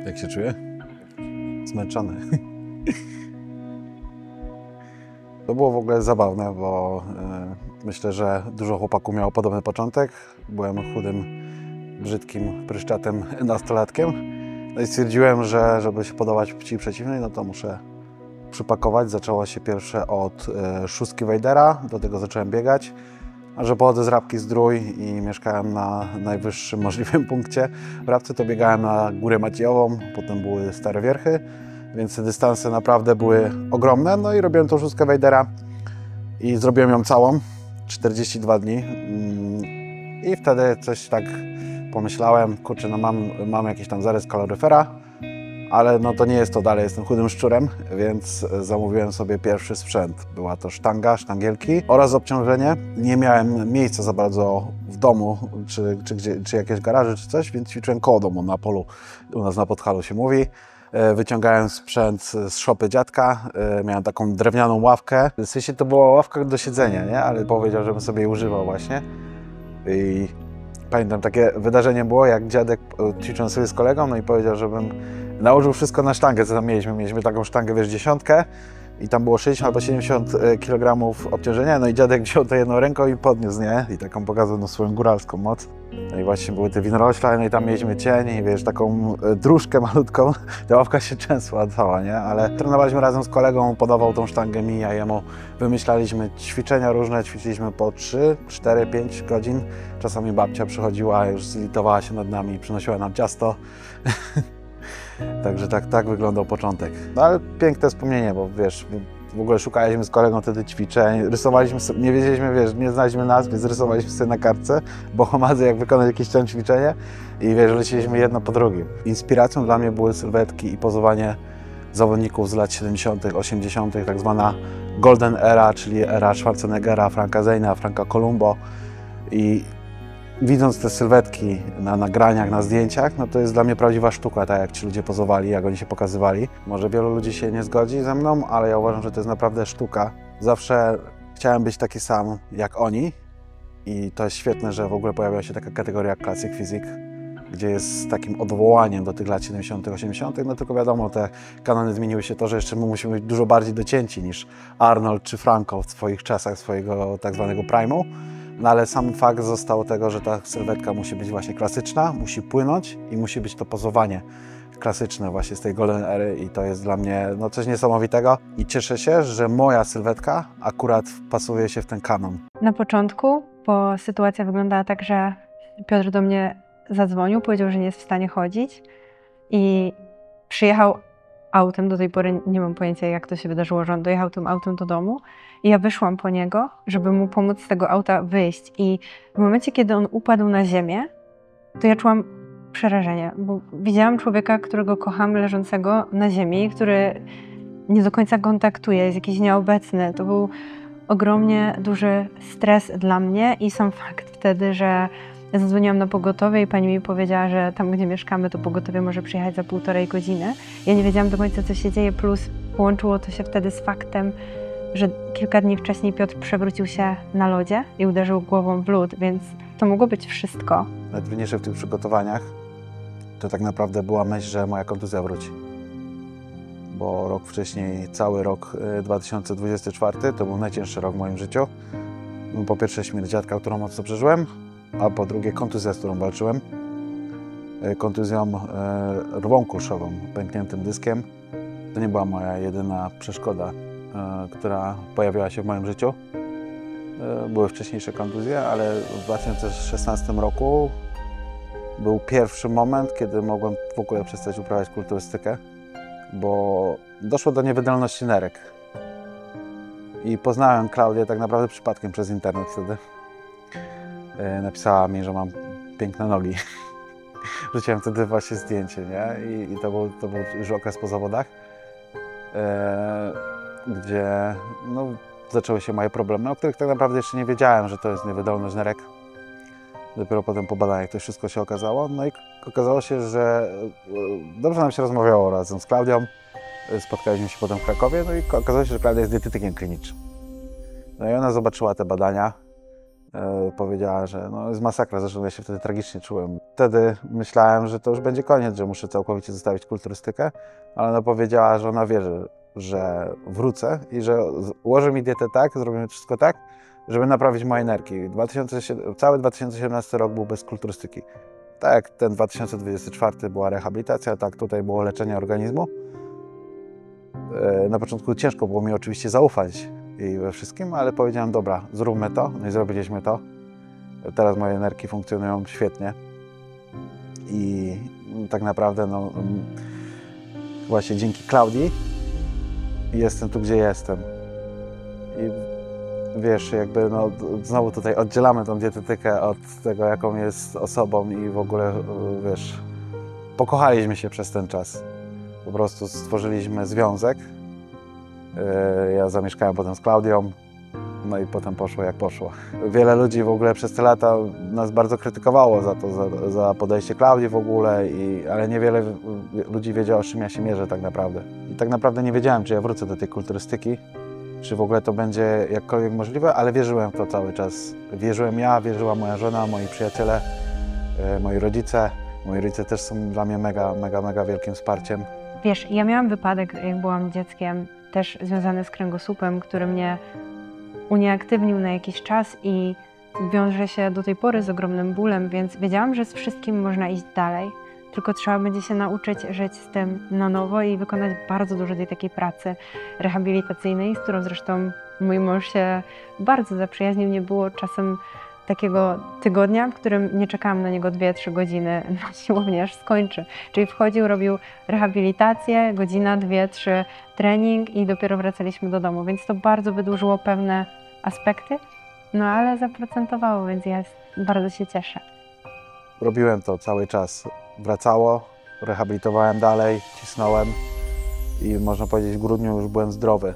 Jak się czuję? Zmęczony. To było w ogóle zabawne, bo myślę, że dużo chłopaków miało podobny początek. Byłem chudym, brzydkim, pryszczatem nastolatkiem. No i stwierdziłem, że żeby się podobać płci przeciwnej, no to muszę przypakować. Zaczęło się pierwsze od szóstki Wejdera, do tego zacząłem biegać. A że pochodzę z Rabki Zdrój i mieszkałem na najwyższym możliwym punkcie w Rabce, to biegałem na Górę Maciejową, potem były Stare Wierchy, więc te dystanse naprawdę były ogromne. No i robiłem tą szóstkę Wejdera i zrobiłem ją całą, 42 dni. I wtedy coś tak pomyślałem, kurczę, no mam jakiś tam zarys kaloryfera, ale no to nie jest to dalej, jestem chudym szczurem, więc zamówiłem sobie pierwszy sprzęt. Była to sztanga, sztangielki oraz obciążenie. Nie miałem miejsca za bardzo w domu, czy jakieś garaże, czy coś, więc ćwiczyłem koło domu na polu, u nas na Podhalu się mówi. Wyciągałem sprzęt z szopy dziadka, miałem taką drewnianą ławkę. W sensie to była ławka do siedzenia, nie? Ale powiedział, żebym sobie jej używał właśnie. I pamiętam, takie wydarzenie było, jak dziadek ćwiczył sobie z kolegą, no i powiedział, żebym nałożył wszystko na sztangę, co tam mieliśmy. Mieliśmy taką sztangę, wiesz, 10 i tam było 60 albo 70 kg obciążenia, no i dziadek wziął to jedną ręką i podniósł, nie? I taką pokazał no, swoją góralską moc. No i właśnie były te winorośla, no i tam mieliśmy cień i wiesz, taką dróżkę malutką. Ta ławka się często cała, nie? Ale trenowaliśmy razem z kolegą, podawał tą sztangę mi, a jemu wymyślaliśmy ćwiczenia różne, ćwiczyliśmy po 3, 4, 5 godzin. Czasami babcia przychodziła, już zlitowała się nad nami, przynosiła nam ciasto. Także tak wyglądał początek. No ale piękne wspomnienie, bo wiesz, w ogóle szukaliśmy z kolegą wtedy ćwiczeń, rysowaliśmy sobie, nie wiedzieliśmy, wiesz, nie znaliśmy nazw, więc rysowaliśmy sobie na kartce, bo homadzy jak wykonać jakieś tam ćwiczenie i wiesz, leciliśmy jedno po drugim. Inspiracją dla mnie były sylwetki i pozowanie zawodników z lat 70., 80., tak zwana Golden Era, czyli era Schwarzeneggera, Franka Zayna, Franka Columbo i widząc te sylwetki na nagraniach, na zdjęciach, no to jest dla mnie prawdziwa sztuka, tak jak ci ludzie pozowali, jak oni się pokazywali. Może wielu ludzi się nie zgodzi ze mną, ale ja uważam, że to jest naprawdę sztuka. Zawsze chciałem być taki sam jak oni i to jest świetne, że w ogóle pojawia się taka kategoria jak Classic Physique, gdzie jest takim odwołaniem do tych lat 70., 80., no tylko wiadomo, te kanony zmieniły się to, że jeszcze my musimy być dużo bardziej docięci niż Arnold czy Franco w swoich czasach, swojego tak zwanego prime'u. No ale sam fakt został tego, że ta sylwetka musi być właśnie klasyczna, musi płynąć i musi być to pozowanie klasyczne właśnie z tej Golden Ery i to jest dla mnie no, coś niesamowitego i cieszę się, że moja sylwetka akurat wpasuje się w ten kanon. Na początku, bo sytuacja wyglądała tak, że Piotr do mnie zadzwonił, powiedział, że nie jest w stanie chodzić i przyjechał autem, do tej pory nie mam pojęcia, jak to się wydarzyło, że on dojechał tym autem do domu i ja wyszłam po niego, żeby mu pomóc z tego auta wyjść i w momencie, kiedy on upadł na ziemię, to ja czułam przerażenie, bo widziałam człowieka, którego kocham, leżącego na ziemi, który nie do końca kontaktuje, jest jakiś nieobecny. To był ogromnie duży stres dla mnie i sam fakt wtedy, że ja zadzwoniłam na pogotowie i pani mi powiedziała, że tam, gdzie mieszkamy, to pogotowie może przyjechać za 1,5 godziny. Ja nie wiedziałam do końca, co się dzieje, plus połączyło to się wtedy z faktem, że kilka dni wcześniej Piotr przewrócił się na lodzie i uderzył głową w lód, więc to mogło być wszystko. Najtrudniejsze w tych przygotowaniach to tak naprawdę była myśl, że moja kontuzja wróci. Bo rok wcześniej, cały rok 2024 to był najcięższy rok w moim życiu. Po pierwsze śmierć dziadka, którą mocno przeżyłem, a po drugie kontuzja, z którą walczyłem. Kontuzją rwą kurszową, pękniętym dyskiem. To nie była moja jedyna przeszkoda, która pojawiła się w moim życiu. Były wcześniejsze kontuzje, ale w 2016 roku był pierwszy moment, kiedy mogłem w ogóle przestać uprawiać kulturystykę, bo doszło do niewydolności nerek. I poznałem Klaudię tak naprawdę przypadkiem przez internet wtedy. Napisała mi, że mam piękne nogi. Rzuciłem wtedy właśnie zdjęcie, nie? I to był już okres po zawodach, gdzie no, zaczęły się moje problemy, o których tak naprawdę jeszcze nie wiedziałem, że to jest niewydolność nerek. Dopiero potem po badaniach to wszystko się okazało. No i okazało się, że dobrze nam się rozmawiało razem z Klaudią. Spotkaliśmy się potem w Krakowie, no i okazało się, że Klaudia jest dietetykiem klinicznym. No i ona zobaczyła te badania, Powiedziała, że no, jest masakra, zresztą ja się wtedy tragicznie czułem. Wtedy myślałem, że to już będzie koniec, że muszę całkowicie zostawić kulturystykę, ale ona powiedziała, że ona wierzy, że wrócę i że ułoży mi dietę tak, zrobimy wszystko tak, żeby naprawić moje nerki. Cały 2017 rok był bez kulturystyki. Tak jak ten 2024 była rehabilitacja, tak tutaj było leczenie organizmu. Na początku ciężko było mi oczywiście zaufać i we wszystkim, ale powiedziałem, dobra, zróbmy to, no i zrobiliśmy to. Teraz moje nerki funkcjonują świetnie i tak naprawdę no, właśnie dzięki Klaudii jestem tu, gdzie jestem. I wiesz, jakby no, znowu tutaj oddzielamy tą dietetykę od tego, jaką jest osobą i w ogóle, wiesz, pokochaliśmy się przez ten czas. Po prostu stworzyliśmy związek. Ja zamieszkałem potem z Klaudią, no i potem poszło jak poszło. Wiele ludzi w ogóle przez te lata nas bardzo krytykowało za to, za podejście Klaudii w ogóle, ale niewiele ludzi wiedziało, z czym ja się mierzę tak naprawdę. I tak naprawdę nie wiedziałem, czy ja wrócę do tej kulturystyki, czy w ogóle to będzie jakkolwiek możliwe, ale wierzyłem w to cały czas. Wierzyłem ja, wierzyła moja żona, moi przyjaciele, moi rodzice. Moi rodzice też są dla mnie mega wielkim wsparciem. Wiesz, ja miałam wypadek, jak byłam dzieckiem, też związany z kręgosłupem, który mnie unieaktywnił na jakiś czas i wiąże się do tej pory z ogromnym bólem, więc wiedziałam, że z wszystkim można iść dalej. Tylko trzeba będzie się nauczyć żyć z tym na nowo i wykonać bardzo dużo tej takiej pracy rehabilitacyjnej, z którą zresztą mój mąż się bardzo zaprzyjaźnił. Nie było czasem takiego tygodnia, w którym nie czekałam na niego 2-3 godziny na siłowni, aż skończy. Czyli wchodził, robił rehabilitację, godzina, 2-3 trening i dopiero wracaliśmy do domu, więc to bardzo wydłużyło pewne aspekty, no ale zaprocentowało, więc ja bardzo się cieszę. Robiłem to cały czas. Wracało, rehabilitowałem dalej, cisnąłem i można powiedzieć, w grudniu już byłem zdrowy.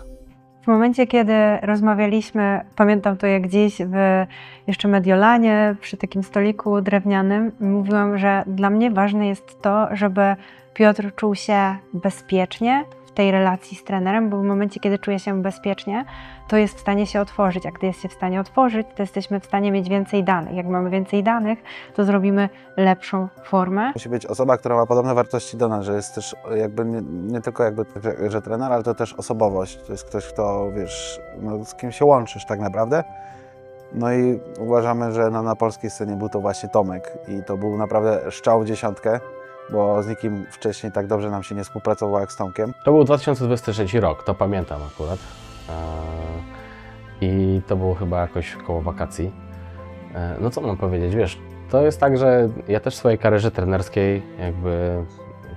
W momencie, kiedy rozmawialiśmy, pamiętam to jak dziś w jeszcze Mediolanie, przy takim stoliku drewnianym, mówiłam, że dla mnie ważne jest to, żeby Piotr czuł się bezpiecznie w tej relacji z trenerem, bo w momencie, kiedy czuje się bezpiecznie, to jest w stanie się otworzyć, a gdy jest się w stanie otworzyć, to jesteśmy w stanie mieć więcej danych. Jak mamy więcej danych, to zrobimy lepszą formę. Musi być osoba, która ma podobne wartości do nas, że jest też jakby nie tylko jakby, że trener, ale to też osobowość. To jest ktoś, kto, wiesz, no, z kim się łączysz tak naprawdę. No i uważamy, że na polskiej scenie był to właśnie Tomek i to był naprawdę strzał w dziesiątkę, bo z nikim wcześniej tak dobrze nam się nie współpracowało jak z Tomkiem. To był 2023 rok, to pamiętam akurat. I to było chyba jakoś koło wakacji. No co mam powiedzieć, wiesz, to jest tak, że ja też w swojej karierze trenerskiej jakby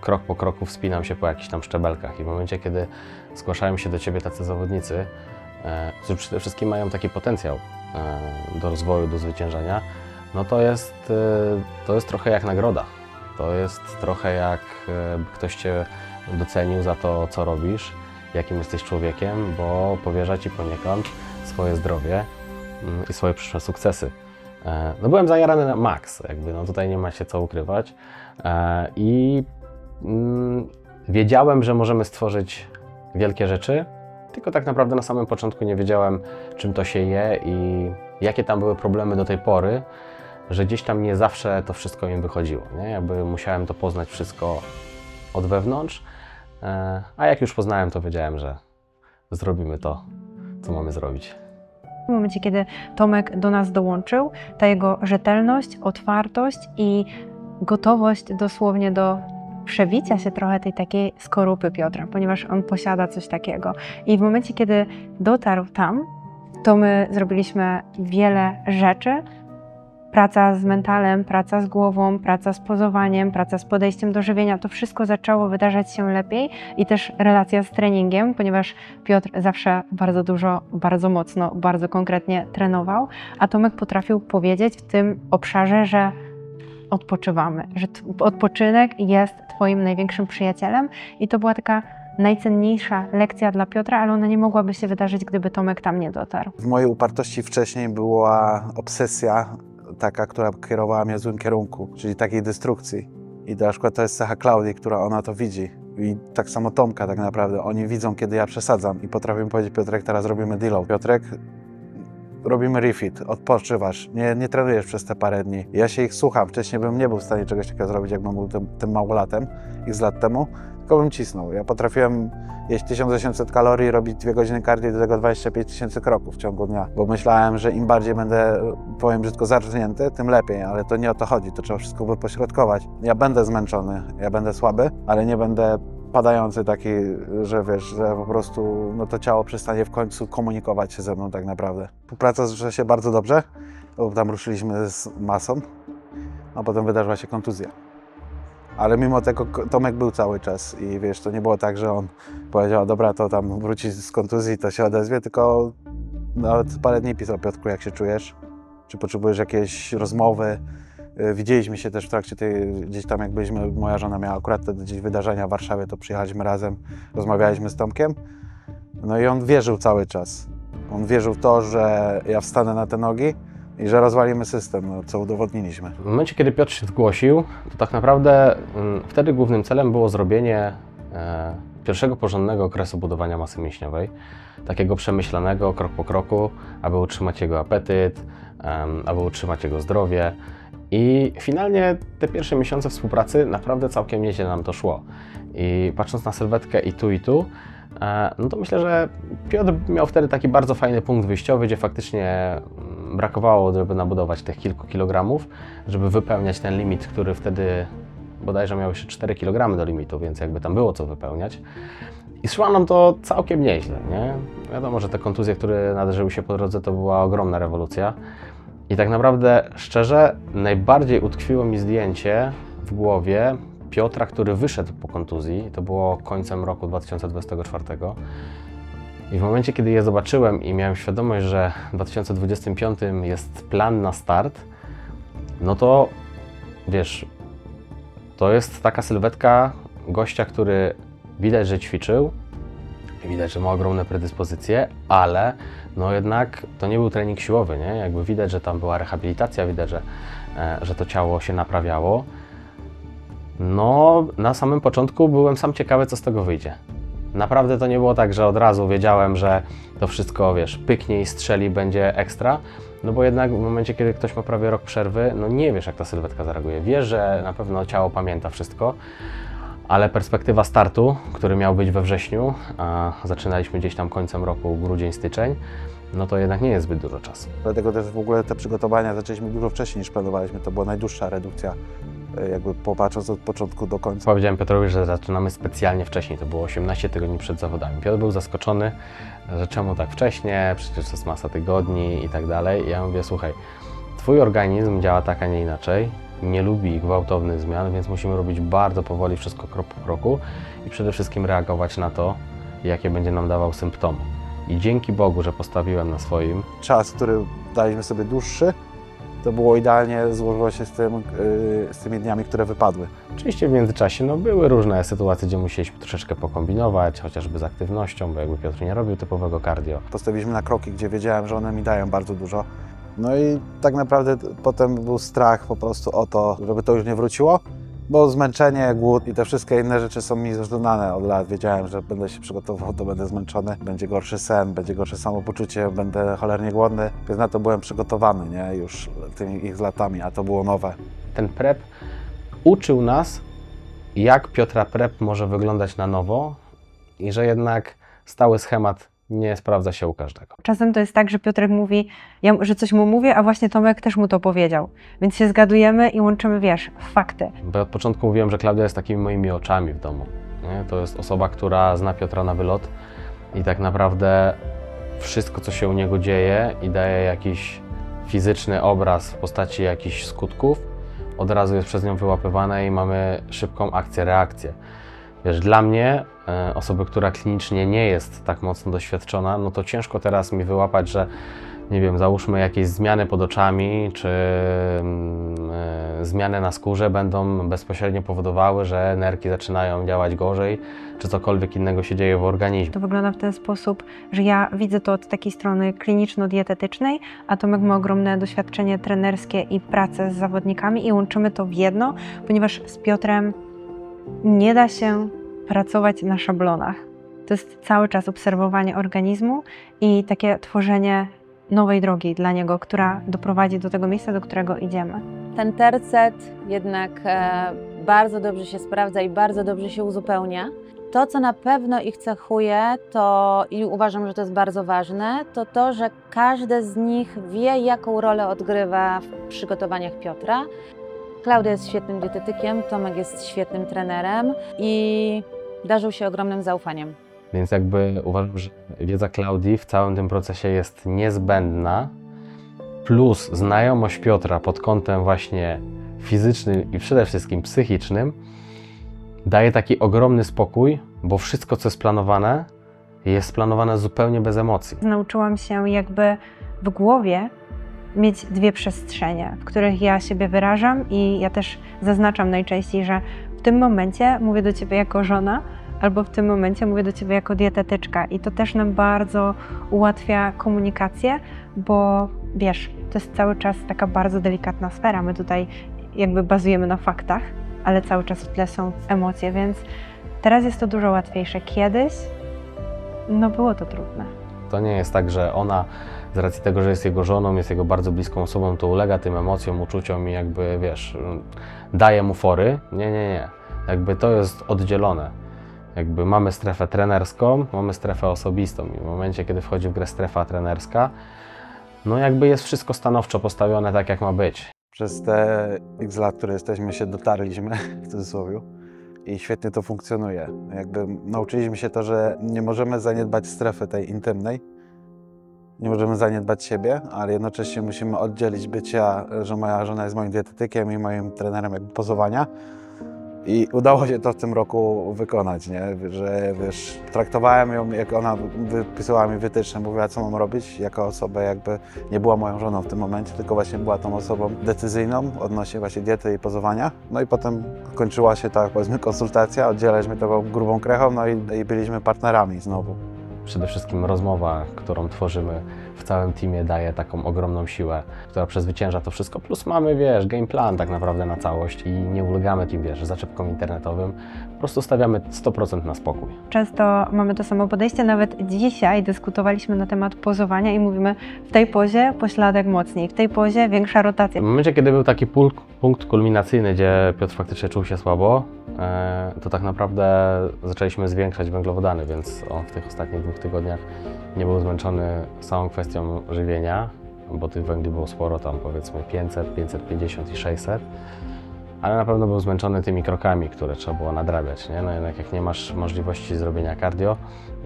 krok po kroku wspinam się po jakichś tam szczebelkach i w momencie, kiedy zgłaszają się do Ciebie tacy zawodnicy, którzy przede wszystkim mają taki potencjał do rozwoju, do zwyciężania, no to jest trochę jak nagroda. To jest trochę jak ktoś Cię docenił za to, co robisz, jakim jesteś człowiekiem, bo powierza Ci poniekąd swoje zdrowie i swoje przyszłe sukcesy. No byłem zajarany na maks, jakby, no tutaj nie ma się co ukrywać i wiedziałem, że możemy stworzyć wielkie rzeczy, tylko tak naprawdę na samym początku nie wiedziałem, czym to się je i jakie tam były problemy do tej pory, że gdzieś tam nie zawsze to wszystko mi wychodziło, nie? Jakby musiałem to poznać wszystko od wewnątrz, a jak już poznałem, to wiedziałem, że zrobimy to, co mamy zrobić. W momencie, kiedy Tomek do nas dołączył, ta jego rzetelność, otwartość i gotowość dosłownie do przebicia się trochę tej takiej skorupy Piotra, ponieważ on posiada coś takiego. I w momencie, kiedy dotarł tam, to my zrobiliśmy wiele rzeczy. Praca z mentalem, praca z głową, praca z pozowaniem, praca z podejściem do żywienia, to wszystko zaczęło wydarzać się lepiej i też relacja z treningiem, ponieważ Piotr zawsze bardzo dużo, bardzo mocno, bardzo konkretnie trenował, a Tomek potrafił powiedzieć w tym obszarze, że odpoczywamy, że odpoczynek jest Twoim największym przyjacielem i to była taka najcenniejsza lekcja dla Piotra, ale ona nie mogłaby się wydarzyć, gdyby Tomek tam nie dotarł. W mojej upartości wcześniej była obsesja taka, która kierowała mnie w złym kierunku, czyli takiej destrukcji. I na przykład to jest cecha Klaudii, która ona to widzi. I tak samo Tomka tak naprawdę. Oni widzą, kiedy ja przesadzam i potrafią powiedzieć, Piotrek, teraz robimy deal. Piotrek robimy refit, odpoczywasz, nie trenujesz przez te parę dni. Ja się ich słucham, wcześniej bym nie był w stanie czegoś takiego zrobić, jak był tym małolatem, x lat temu, tylko bym cisnął. Ja potrafiłem jeść 1800 kalorii, robić 2 godziny cardio i do tego 25 000 kroków w ciągu dnia, bo myślałem, że im bardziej będę, powiem brzydko, zarżnięty, tym lepiej, ale to nie o to chodzi, to trzeba wszystko wypośrodkować. Ja będę zmęczony, ja będę słaby, ale nie będę padający taki, że wiesz, że po prostu no to ciało przestanie w końcu komunikować się ze mną tak naprawdę. Współpraca zaczęła się bardzo dobrze, bo tam ruszyliśmy z masą, a potem wydarzyła się kontuzja. Ale mimo tego Tomek był cały czas i wiesz, to nie było tak, że on powiedział, dobra, to tam wróci z kontuzji, to się odezwie, tylko nawet parę dni pisał: Piotrku, jak się czujesz? Czy potrzebujesz jakiejś rozmowy? Widzieliśmy się też w trakcie tej, gdzieś tam jak byliśmy, moja żona miała akurat te gdzieś wydarzenia w Warszawie, to przyjechaliśmy razem, rozmawialiśmy z Tomkiem. No i on wierzył cały czas. On wierzył w to, że ja wstanę na te nogi i że rozwalimy system, no, co udowodniliśmy. W momencie, kiedy Piotr się zgłosił, to tak naprawdę wtedy głównym celem było zrobienie pierwszego porządnego okresu budowania masy mięśniowej, takiego przemyślanego krok po kroku, aby utrzymać jego apetyt, aby utrzymać jego zdrowie. I finalnie te pierwsze miesiące współpracy naprawdę całkiem nieźle nam to szło. I patrząc na sylwetkę i tu, no to myślę, że Piotr miał wtedy taki bardzo fajny punkt wyjściowy, gdzie faktycznie brakowało, żeby nabudować tych kilku kilogramów, żeby wypełniać ten limit, który wtedy bodajże miał jeszcze 4 kg do limitu, więc jakby tam było co wypełniać. I szło nam to całkiem nieźle, nie? Wiadomo, że te kontuzje, które nadarzyły się po drodze, to była ogromna rewolucja. I tak naprawdę, szczerze, najbardziej utkwiło mi zdjęcie w głowie Piotra, który wyszedł po kontuzji. To było końcem roku 2024. I w momencie, kiedy je zobaczyłem i miałem świadomość, że w 2025 jest plan na start, no to wiesz, to jest taka sylwetka gościa, który widać, że ćwiczył, widać, że ma ogromne predyspozycje, ale no jednak to nie był trening siłowy, nie? Jakby widać, że tam była rehabilitacja, widać, że to ciało się naprawiało. No, na samym początku byłem sam ciekawy, co z tego wyjdzie. Naprawdę to nie było tak, że od razu wiedziałem, że to wszystko, wiesz, pyknie i strzeli, będzie ekstra, no bo jednak w momencie, kiedy ktoś ma prawie rok przerwy, no nie wiesz, jak ta sylwetka zareaguje. Wiesz, że na pewno ciało pamięta wszystko, ale perspektywa startu, który miał być we wrześniu, a zaczynaliśmy gdzieś tam końcem roku, grudzień, styczeń, no to jednak nie jest zbyt dużo czasu. Dlatego też w ogóle te przygotowania zaczęliśmy dużo wcześniej niż planowaliśmy. To była najdłuższa redukcja, jakby popatrząc od początku do końca. Powiedziałem Piotrowi, że zaczynamy specjalnie wcześniej, to było 18 tygodni przed zawodami. Piotr był zaskoczony, że czemu tak wcześnie, przecież to jest masa tygodni i tak dalej. I ja mówię, słuchaj, twój organizm działa tak, a nie inaczej, nie lubi gwałtownych zmian, więc musimy robić bardzo powoli wszystko krok po kroku i przede wszystkim reagować na to, jakie będzie nam dawał symptomy. I dzięki Bogu, że postawiłem na swoim. Czas, który daliśmy sobie dłuższy, to było idealnie, złożyło się z tymi dniami, które wypadły. Oczywiście w międzyczasie no, były różne sytuacje, gdzie musieliśmy troszeczkę pokombinować, chociażby z aktywnością, bo jakby Piotr nie robił typowego cardio. Postawiliśmy na kroki, gdzie wiedziałem, że one mi dają bardzo dużo. No i tak naprawdę potem był strach po prostu o to, żeby to już nie wróciło, bo zmęczenie, głód i te wszystkie inne rzeczy są mi znane od lat. Wiedziałem, że będę się przygotował, to będę zmęczony, będzie gorszy sen, będzie gorsze samopoczucie, będę cholernie głodny, więc na to byłem przygotowany, nie? Już tymi ich latami, a to było nowe. Ten prep uczył nas, jak Piotra prep może wyglądać na nowo i że jednak stały schemat nie sprawdza się u każdego. Czasem to jest tak, że Piotrek mówi, że coś mu mówię, a właśnie Tomek też mu to powiedział. Więc się zgadujemy i łączymy, wiesz, fakty. Bo od początku mówiłem, że Klaudia jest takimi moimi oczami w domu. Nie? To jest osoba, która zna Piotra na wylot i tak naprawdę wszystko, co się u niego dzieje i daje jakiś fizyczny obraz w postaci jakichś skutków, od razu jest przez nią wyłapywane i mamy szybką akcję-reakcję. Wiesz, dla mnie, osoby, która klinicznie nie jest tak mocno doświadczona, no to ciężko teraz mi wyłapać, że nie wiem, załóżmy jakieś zmiany pod oczami, czy zmiany na skórze będą bezpośrednio powodowały, że nerki zaczynają działać gorzej, czy cokolwiek innego się dzieje w organizmie. To wygląda w ten sposób, że ja widzę to od takiej strony kliniczno-dietetycznej, a Tomek ma ogromne doświadczenie trenerskie i pracę z zawodnikami i łączymy to w jedno, ponieważ z Piotrem nie da się pracować na szablonach. To jest cały czas obserwowanie organizmu i takie tworzenie nowej drogi dla niego, która doprowadzi do tego miejsca, do którego idziemy. Ten tercet jednak bardzo dobrze się sprawdza i bardzo dobrze się uzupełnia. To, co na pewno ich cechuje, to i uważam, że to jest bardzo ważne, to to, że każdy z nich wie, jaką rolę odgrywa w przygotowaniach Piotra. Klaudia jest świetnym dietetykiem, Tomek jest świetnym trenerem i darzył się ogromnym zaufaniem. Więc jakby uważam, że wiedza Klaudii w całym tym procesie jest niezbędna, plus znajomość Piotra pod kątem właśnie fizycznym i przede wszystkim psychicznym daje taki ogromny spokój, bo wszystko, co jest planowane zupełnie bez emocji. Nauczyłam się jakby w głowie mieć dwie przestrzenie, w których ja siebie wyrażam i ja też zaznaczam najczęściej, że w tym momencie mówię do Ciebie jako żona, albo w tym momencie mówię do Ciebie jako dietetyczka i to też nam bardzo ułatwia komunikację, bo wiesz, to jest cały czas taka bardzo delikatna sfera, my tutaj jakby bazujemy na faktach, ale cały czas w tle są emocje, więc teraz jest to dużo łatwiejsze. Kiedyś, no było to trudne. To nie jest tak, że ona z racji tego, że jest jego żoną, jest jego bardzo bliską osobą, to ulega tym emocjom, uczuciom i jakby, wiesz, daje mu fory. Nie. Jakby to jest oddzielone. Jakby mamy strefę trenerską, mamy strefę osobistą i w momencie, kiedy wchodzi w grę strefa trenerska, no jakby jest wszystko stanowczo postawione tak, jak ma być. Przez te x lat, które jesteśmy, się dotarliśmy, w cudzysłowie, i świetnie to funkcjonuje. Jakby nauczyliśmy się to, że nie możemy zaniedbać strefy tej intymnej, nie możemy zaniedbać siebie, ale jednocześnie musimy oddzielić bycia, że moja żona jest moim dietetykiem i moim trenerem jakby pozowania. I udało się to w tym roku wykonać, nie? Że wiesz, traktowałem ją, jak ona wypisała mi wytyczne, mówiła, co mam robić, jako osobę jakby nie była moją żoną w tym momencie, tylko właśnie była tą osobą decyzyjną odnośnie właśnie diety i pozowania. No i potem kończyła się ta, powiedzmy, konsultacja, oddzielaliśmy to grubą krechą, no i byliśmy partnerami znowu. Przede wszystkim rozmowa, którą tworzymy w całym teamie, daje taką ogromną siłę, która przezwycięża to wszystko. Plus mamy, wiesz, game plan tak naprawdę na całość i nie ulegamy tym, wiesz, zaczepkom internetowym. Po prostu stawiamy 100% na spokój. Często mamy to samo podejście, nawet dzisiaj dyskutowaliśmy na temat pozowania i mówimy, w tej pozie pośladek mocniej, w tej pozie większa rotacja. W momencie, kiedy był taki punkt kulminacyjny, gdzie Piotr faktycznie czuł się słabo, to tak naprawdę zaczęliśmy zwiększać węglowodany, więc on w tych ostatnich 2 tygodniach nie był zmęczony samą kwestią żywienia, bo tych węgli było sporo, tam powiedzmy 500, 550 i 600, ale na pewno był zmęczony tymi krokami, które trzeba było nadrabiać, nie? No jednak jak nie masz możliwości zrobienia cardio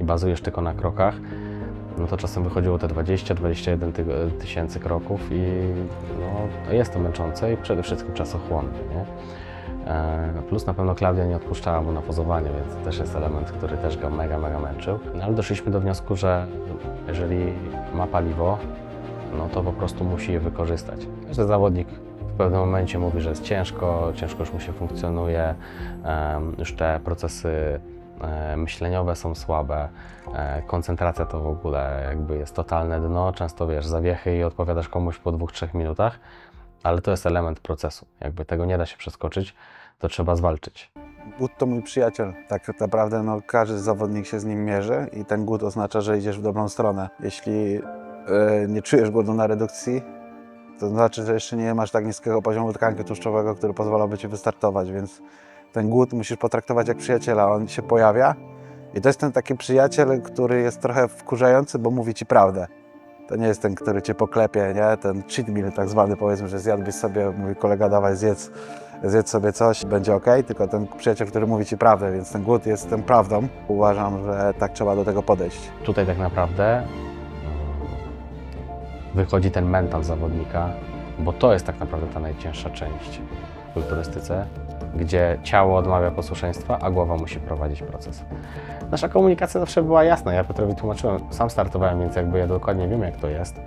i bazujesz tylko na krokach, no to czasem wychodziło te 20-21 tysięcy kroków i no, jest to męczące i przede wszystkim czasochłonne, nie? Plus na pewno Klaudia nie odpuszczała mu na pozowanie, więc to też jest element, który też go mega męczył. No ale doszliśmy do wniosku, że jeżeli ma paliwo, no to po prostu musi je wykorzystać. Każdy zawodnik w pewnym momencie mówi, że jest ciężko już mu się funkcjonuje, już te procesy myśleniowe są słabe, koncentracja to w ogóle jakby jest totalne dno, często wiesz, zawiechy i odpowiadasz komuś po 2-3 minutach, ale to jest element procesu, jakby tego nie da się przeskoczyć, to trzeba zwalczyć. Głód to mój przyjaciel, tak naprawdę no, każdy zawodnik się z nim mierzy i ten głód oznacza, że idziesz w dobrą stronę. Jeśli nie czujesz głodu na redukcji, to znaczy, że jeszcze nie masz tak niskiego poziomu tkanki tłuszczowego, który pozwalałby Ci wystartować, więc ten głód musisz potraktować jak przyjaciela, on się pojawia i to jest ten taki przyjaciel, który jest trochę wkurzający, bo mówi Ci prawdę. To nie jest ten, który Cię poklepie, nie? Ten cheat meal tak zwany, powiedzmy, że zjadłbyś sobie, mówi kolega, dawaj zjedz sobie coś, będzie ok, tylko ten przyjaciel, który mówi Ci prawdę, więc ten głód jest tą prawdą. Uważam, że tak trzeba do tego podejść. Tutaj tak naprawdę wychodzi ten mental zawodnika, bo to jest tak naprawdę ta najcięższa część w kulturystyce, gdzie ciało odmawia posłuszeństwa, a głowa musi prowadzić proces. Nasza komunikacja zawsze była jasna, ja Piotrowi tłumaczyłem, sam startowałem, więc jakby ja dokładnie wiem, jak to jest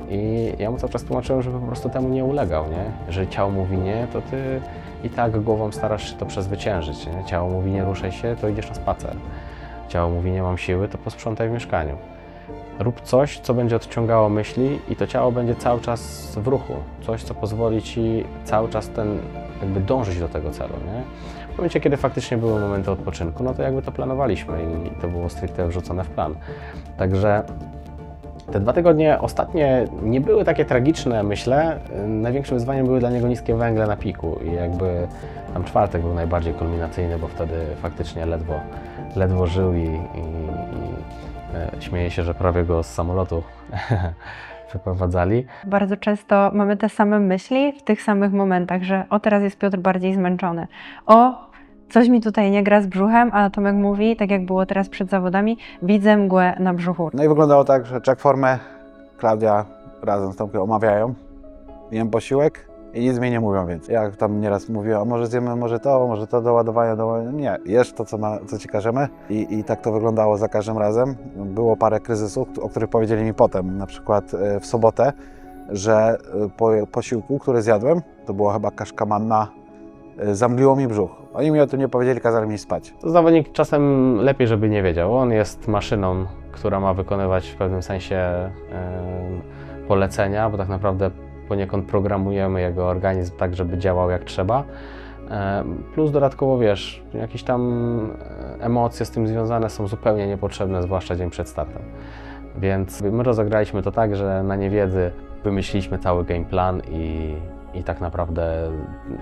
i ja mu cały czas tłumaczyłem, żeby po prostu temu nie ulegał, nie? Jeżeli ciało mówi nie, to ty i tak głową starasz się to przezwyciężyć, nie? Ciało mówi nie ruszaj się, to idziesz na spacer. Ciało mówi nie mam siły, to posprzątaj w mieszkaniu. Rób coś, co będzie odciągało myśli i to ciało będzie cały czas w ruchu. Coś, co pozwoli Ci cały czas jakby dążyć do tego celu, nie? W momencie, kiedy faktycznie były momenty odpoczynku, no to jakby to planowaliśmy i to było stricte wrzucone w plan. Także Te 2 tygodnie ostatnie nie były takie tragiczne, myślę. Największym wyzwaniem były dla niego niskie węgle na piku i jakby tam czwartek był najbardziej kulminacyjny, bo wtedy faktycznie ledwo żył i śmieję się, że prawie go z samolotu wyprowadzali. Bardzo często mamy te same myśli w tych samych momentach, że o, teraz jest Piotr bardziej zmęczony. O, coś mi tutaj nie gra z brzuchem, a Tomek mówi, tak jak było teraz przed zawodami, widzę mgłę na brzuchu. No i wyglądało tak, że check formę, Klaudia razem z Tomkiem omawiają, jem posiłek i nic mi nie mówią, więc jak tam nieraz mówiła, a może zjemy może to do ładowania, nie, jesz to, co ci każemy i tak to wyglądało za każdym razem. Było parę kryzysów, o których powiedzieli mi potem, na przykład w sobotę, że po posiłku, który zjadłem, to była chyba kaszka manna, zamgliło mi brzuch. Oni mi o tym nie powiedzieli, kazali mi spać. To zawodnik czasem lepiej, żeby nie wiedział. On jest maszyną, która ma wykonywać w pewnym sensie polecenia, bo tak naprawdę poniekąd programujemy jego organizm tak, żeby działał jak trzeba. Plus dodatkowo, wiesz, jakieś tam emocje z tym związane są zupełnie niepotrzebne, zwłaszcza dzień przed startem. Więc my rozegraliśmy to tak, że na niewiedzy wymyśliliśmy cały game plan i tak naprawdę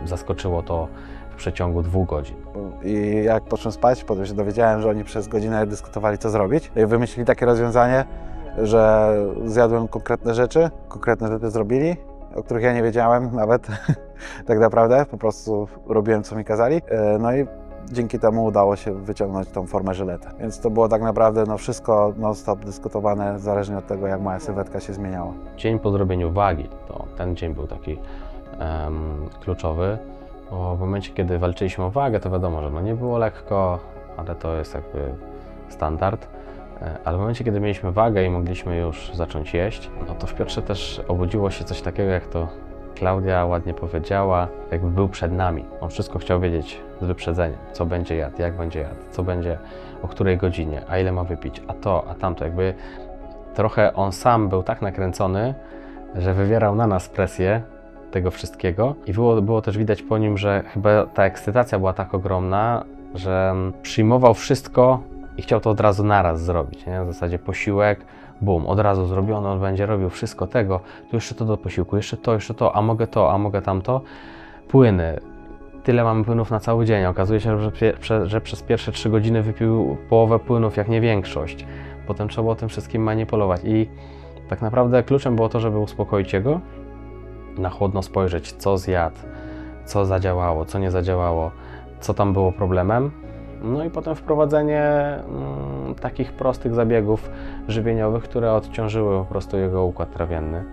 zaskoczyło to w przeciągu 2 godzin. I jak poszłem spać, potem się dowiedziałem, że oni przez godzinę dyskutowali, co zrobić. I wymyślili takie rozwiązanie, że zjadłem konkretne rzeczy zrobili, o których ja nie wiedziałem nawet tak naprawdę, po prostu robiłem, co mi kazali. No i dzięki temu udało się wyciągnąć tą formę żyletę. Więc to było tak naprawdę wszystko non-stop dyskutowane, zależnie od tego, jak moja sylwetka się zmieniała. Dzień po zrobieniu wagi, to ten dzień był taki kluczowy, bo w momencie, kiedy walczyliśmy o wagę, to wiadomo, że nie było lekko, ale to jest jakby standard. Ale w momencie, kiedy mieliśmy wagę i mogliśmy już zacząć jeść, no to w Piotrze też obudziło się coś takiego, jak to Klaudia ładnie powiedziała, jakby był przed nami. On wszystko chciał wiedzieć z wyprzedzeniem, co będzie jadł, jak będzie jadł, co będzie, o której godzinie, a ile ma wypić, a to, a tamto. Jakby trochę on sam był tak nakręcony, że wywierał na nas presję tego wszystkiego i było też widać po nim, że chyba ta ekscytacja była tak ogromna, że przyjmował wszystko i chciał to od razu naraz zrobić, nie? W zasadzie posiłek, bum, od razu zrobione, on będzie robił wszystko tego, tu jeszcze to do posiłku, jeszcze to, a mogę tamto. Płyny, tyle mamy płynów na cały dzień, okazuje się, że przez pierwsze 3 godziny wypił połowę płynów, jak nie większość. Potem trzeba było tym wszystkim manipulować i tak naprawdę kluczem było to, żeby uspokoić jego, na chłodno spojrzeć, co zjadł, co zadziałało, co nie zadziałało, co tam było problemem. No i potem wprowadzenie takich prostych zabiegów żywieniowych, które odciążyły po prostu jego układ trawienny.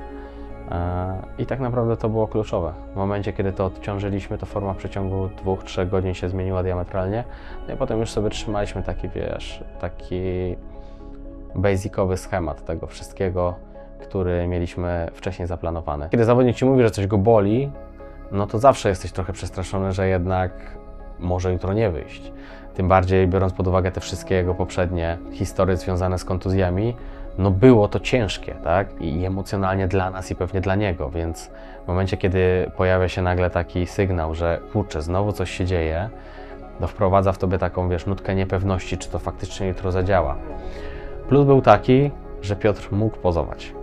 I tak naprawdę to było kluczowe. W momencie, kiedy to odciążyliśmy, to forma w przeciągu 2-3 godzin się zmieniła diametralnie. No i potem już sobie trzymaliśmy taki, wiesz, taki basicowy schemat tego wszystkiego, który mieliśmy wcześniej zaplanowany. Kiedy zawodnik ci mówi, że coś go boli, no to zawsze jesteś trochę przestraszony, że jednak może jutro nie wyjść. Tym bardziej biorąc pod uwagę te wszystkie jego poprzednie historie związane z kontuzjami, no było to ciężkie, tak? I emocjonalnie dla nas i pewnie dla niego, więc w momencie, kiedy pojawia się nagle taki sygnał, że kurczę, znowu coś się dzieje, no wprowadza w tobie taką, wiesz, nutkę niepewności, czy to faktycznie jutro zadziała. Plus był taki, że Piotr mógł pozować.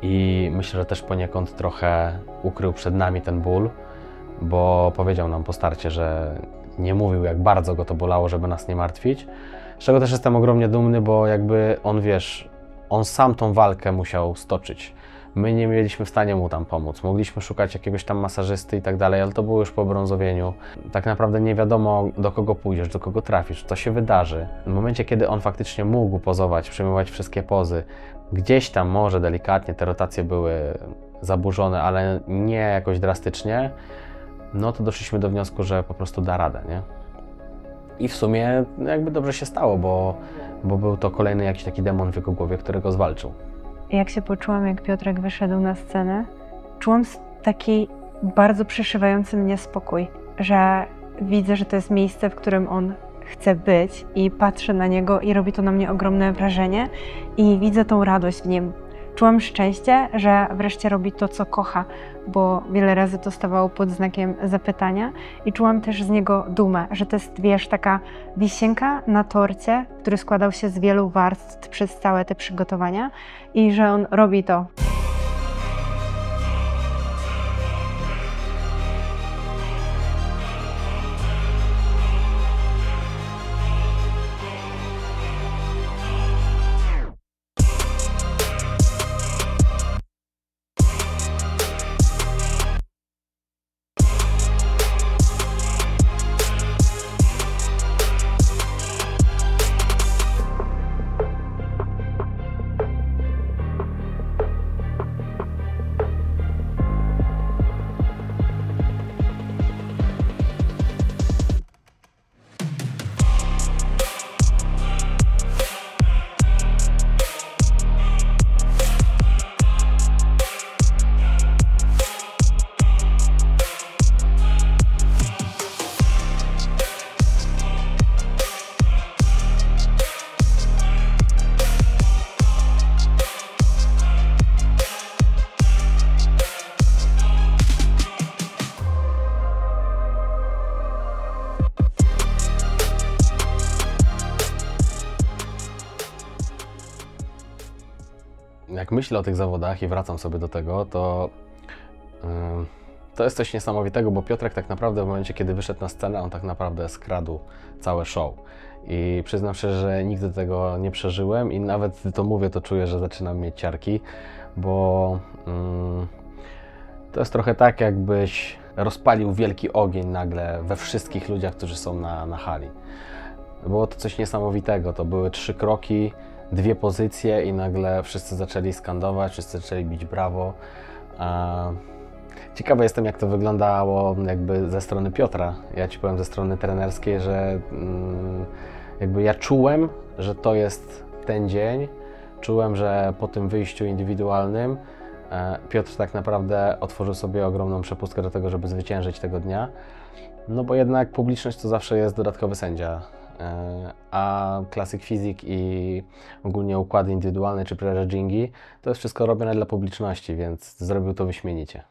I myślę, że też poniekąd trochę ukrył przed nami ten ból, bo powiedział nam po starcie, że nie mówił, jak bardzo go to bolało, żeby nas nie martwić. Z czego też jestem ogromnie dumny, bo jakby on, wiesz, on sam tą walkę musiał stoczyć. My nie byliśmy w stanie mu tam pomóc. Mogliśmy szukać jakiegoś tam masażysty i tak dalej, ale to było już po brązowieniu. Tak naprawdę nie wiadomo, do kogo pójdziesz, do kogo trafisz, co się wydarzy. W momencie, kiedy on faktycznie mógł pozować, przyjmować wszystkie pozy, gdzieś tam może delikatnie te rotacje były zaburzone, ale nie jakoś drastycznie, no to doszliśmy do wniosku, że po prostu da radę, nie? I w sumie jakby dobrze się stało, bo był to kolejny jakiś taki demon w jego głowie, którego zwalczył. Jak się poczułam, jak Piotrek wyszedł na scenę, czułam taki bardzo przeszywający mnie spokój, że widzę, że to jest miejsce, w którym on chce być i patrzę na niego i robi to na mnie ogromne wrażenie i widzę tą radość w nim, Czułam szczęście, że wreszcie robi to, co kocha, bo wiele razy to stawało pod znakiem zapytania i czułam też z niego dumę, że to jest, wiesz, taka wisienka na torcie, który składał się z wielu warstw przez całe te przygotowania i że on robi to. Jak myślę o tych zawodach i wracam sobie do tego, to jest coś niesamowitego, bo Piotrek tak naprawdę w momencie, kiedy wyszedł na scenę, on tak naprawdę skradł całe show. I przyznam się, że nigdy tego nie przeżyłem i nawet gdy to mówię, to czuję, że zaczynam mieć ciarki, bo to jest trochę tak, jakbyś rozpalił wielki ogień nagle we wszystkich ludziach, którzy są na hali. Było to coś niesamowitego, to były 3 kroki, 2 pozycje i nagle wszyscy zaczęli skandować, wszyscy zaczęli bić brawo. Ciekawy jestem, jak to wyglądało jakby ze strony Piotra. Ja Ci powiem ze strony trenerskiej, że jakby ja czułem, że to jest ten dzień. Czułem, że po tym wyjściu indywidualnym Piotr tak naprawdę otworzył sobie ogromną przepustkę do tego, żeby zwyciężyć tego dnia. No bo jednak publiczność to zawsze jest dodatkowy sędzia. A Classic Physique i ogólnie układy indywidualne czy prejudgingi to jest wszystko robione dla publiczności, więc zrobił to wyśmienicie.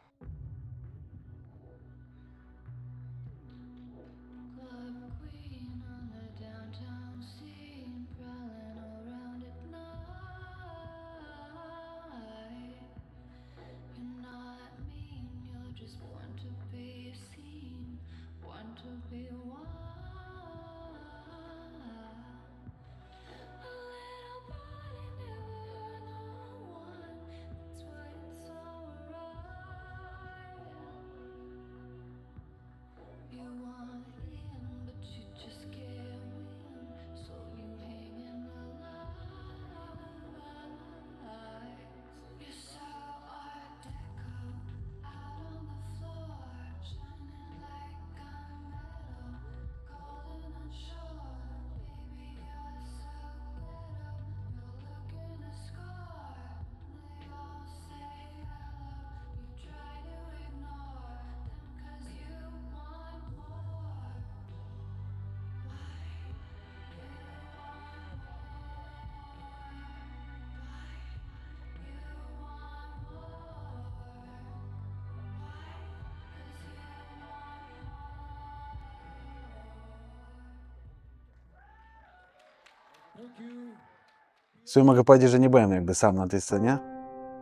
W sumie mogę powiedzieć, że nie byłem jakby sam na tej scenie,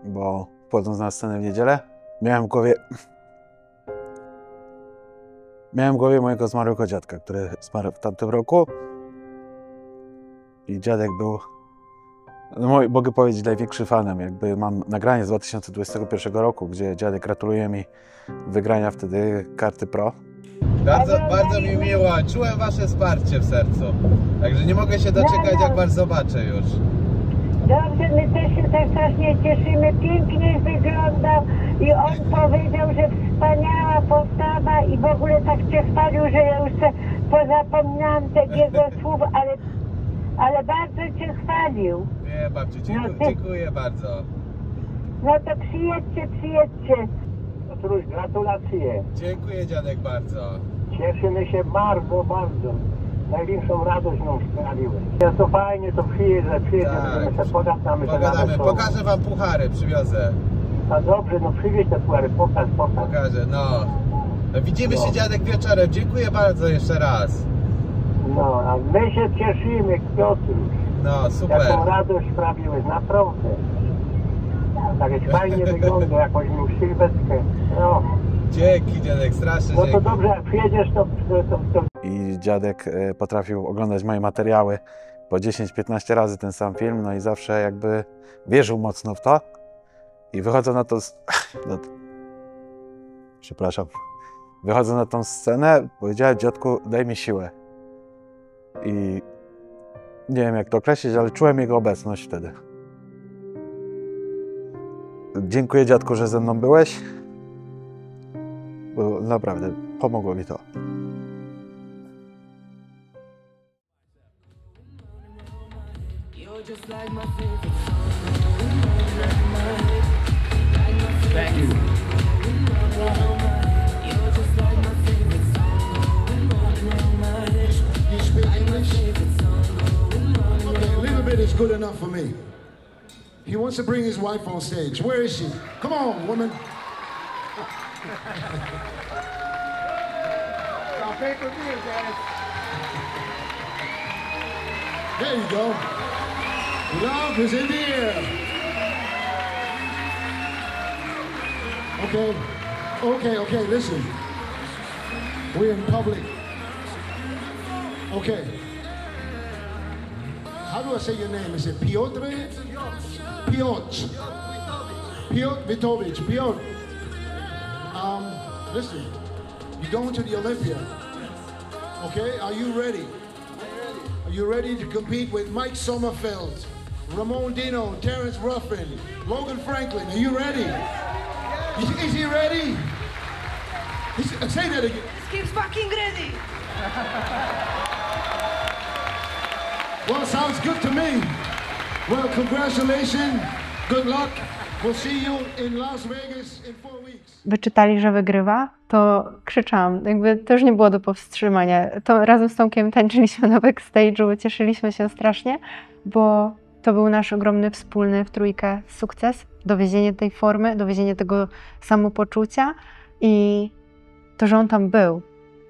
bo wchodząc na scenę w niedzielę, miałem w głowie mojego zmarłego dziadka, który zmarł w tamtym roku. I dziadek był, no, mogę powiedzieć, największym fanem. Jakby mam nagranie z 2021 roku, gdzie dziadek gratuluje mi wygrania wtedy karty pro. Bardzo mi miło, czułem wasze wsparcie w sercu. Także nie mogę się doczekać, jak was zobaczę już. Dobrze, my też się tak strasznie cieszymy. Pięknie wyglądał i on powiedział, że wspaniała postawa i w ogóle tak cię chwalił, że ja już pozapominałam tych jego słów, ale bardzo cię chwalił. Nie, babciu, dziękuję bardzo. No to przyjedźcie. Piotruś, gratulacje. Dziękuję, dziadek, bardzo. Cieszymy się bardzo, bardzo. największą radość nam sprawiłeś. Ja to fajnie, to przyjedzie, Tak. będziemy się pogadamy. Pogadamy, pokażę wam puchary, przywiozę. A dobrze, no przywieź te puchary, pokaż. Pokażę, no. Widzimy się dziadek wieczorem, dziękuję bardzo jeszcze raz. No, a my się cieszymy, Piotruś. No, super. Jaką radość sprawiłeś, naprawdę. Tak jest fajnie wygląda, jakąś miał sylwetkę. No. Dzięki dziadek, strasznie No to dzięki. dobrze, jak przyjedziesz, to I dziadek potrafił oglądać moje materiały po 10-15 razy ten sam film, no i zawsze jakby wierzył mocno w to. I wychodzę na to... Przepraszam. Wychodzę na tą scenę, powiedziałem: dziadku, daj mi siłę. I nie wiem, jak to określić, ale czułem jego obecność wtedy. Dziękuję, dziadku, że ze mną byłeś, bo naprawdę pomogło mi to. Thank you. You speak English? Okay, a little bit is good enough for me. He wants to bring his wife on stage. Where is she? Come on, woman. There you go. Love is in the air. Okay, listen. We're in public. Okay. How do I say your name? Is it Piotr? Piotr. Piotr Vitovich. Piotr. Listen. You're going to the Olympia. Okay, are you ready? Are you ready to compete with Mike Sommerfeld, Ramon Dino, Terrence Ruffin, Logan Franklin? Are you ready? Is he ready? Say that again. He's fucking ready. Well, sounds good to me. Well, congratulations. Good luck. We'll see you in Las Vegas in 4 weeks. Wyczytali, że wygrywa, to krzyczałam. Jakby to już nie było do powstrzymania. To razem z Tomkiem tańczyliśmy na backstage'u, cieszyliśmy się strasznie, bo to był nasz ogromny, wspólny w trójkę sukces. Dowiezienie tej formy, dowiezienie tego samopoczucia i to, że on tam był,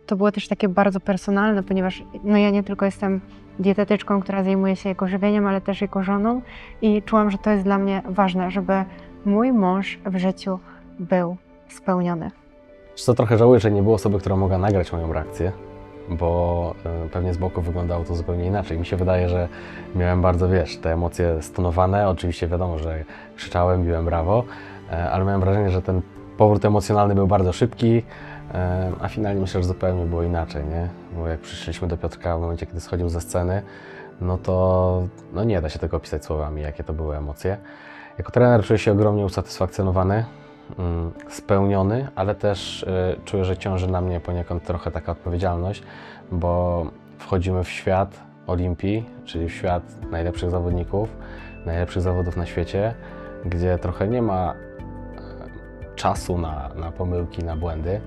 to było też takie bardzo personalne, ponieważ no ja nie tylko jestem dietetyczką, która zajmuje się jego żywieniem, ale też jego żoną i czułam, że to jest dla mnie ważne, żeby mój mąż w życiu był spełniony. Co trochę żałuję, że nie było osoby, która mogła nagrać moją reakcję, bo pewnie z boku wyglądało to zupełnie inaczej. Mi się wydaje, że miałem bardzo, te emocje stonowane. Oczywiście wiadomo, że krzyczałem, biłem brawo, ale miałem wrażenie, że ten powrót emocjonalny był bardzo szybki, a finalnie myślę, że zupełnie było inaczej, nie? Bo jak przyszliśmy do Piotrka w momencie, kiedy schodził ze sceny, no to nie da się tego opisać słowami, jakie to były emocje. Jako trener czuję się ogromnie usatysfakcjonowany, spełniony, ale też czuję, że ciąży na mnie poniekąd trochę taka odpowiedzialność, bo wchodzimy w świat Olimpii, czyli w świat najlepszych zawodników, najlepszych zawodów na świecie, gdzie trochę nie ma czasu na pomyłki, na błędy.